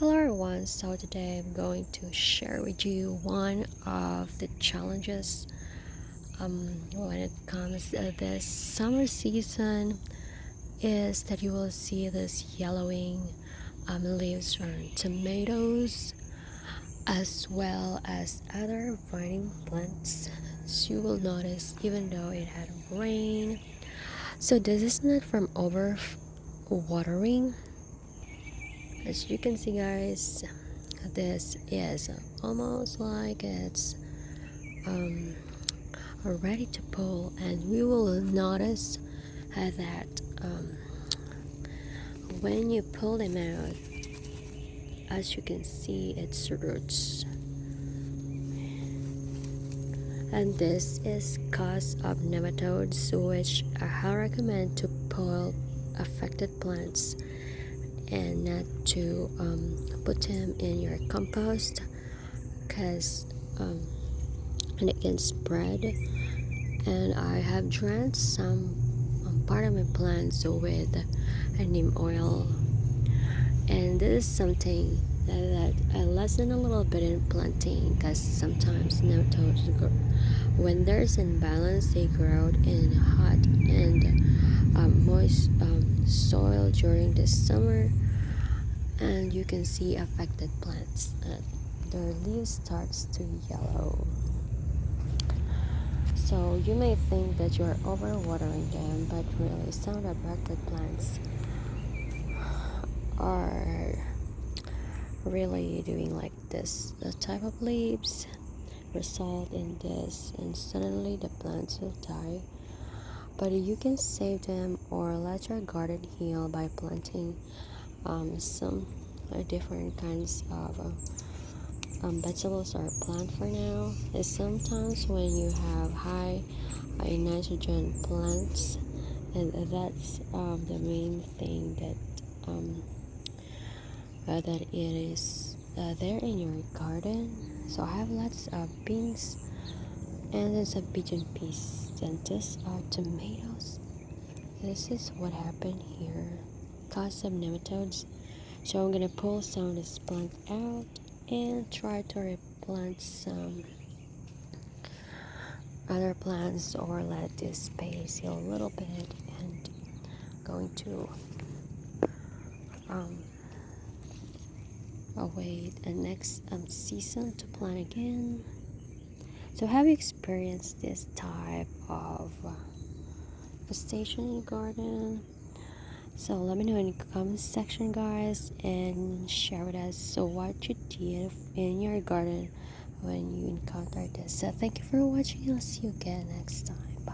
Hello everyone, so today I'm going to share with you one of the challenges when it comes to this summer season is that you will see this yellowing leaves on tomatoes as well as other vining plants. So you will notice even though it had rain, so this is not from over watering. As you can see guys, this is almost like it's um, ready to pull, and we will notice that when you pull them out, as you can see, its roots, and this is cause of nematodes, which I recommend to pull affected plants and not to put them in your compost because and it can spread. And I have drenched some part of my plants with neem oil, and this is something that I lessen a little bit in planting because sometimes nematodes when there's imbalance, they grow in hot and moist soil during the summer, and you can see affected plants, their leaves starts to yellow. So you may think that you're overwatering them, but really some affected plants are really doing like this. The type of leaves result in this, and suddenly the plants will die. But you can save them or let your garden heal by planting some different kinds of vegetables or plant for now. Is sometimes when you have high nitrogen plants, and that's the main thing that it is there in your garden. So I have lots of beans and then some pigeon peas, and these are tomatoes. This is what happened here, cause some nematodes. So I'm gonna pull some of this plant out and try to replant some other plants or let this space heal a little bit, and going to await the next season to plant again. So have you experienced this type of infestation in your garden? So let me know in the comments section guys, and share with us so what you did in your garden when you encountered this. So thank you for watching. I'll see you again next time.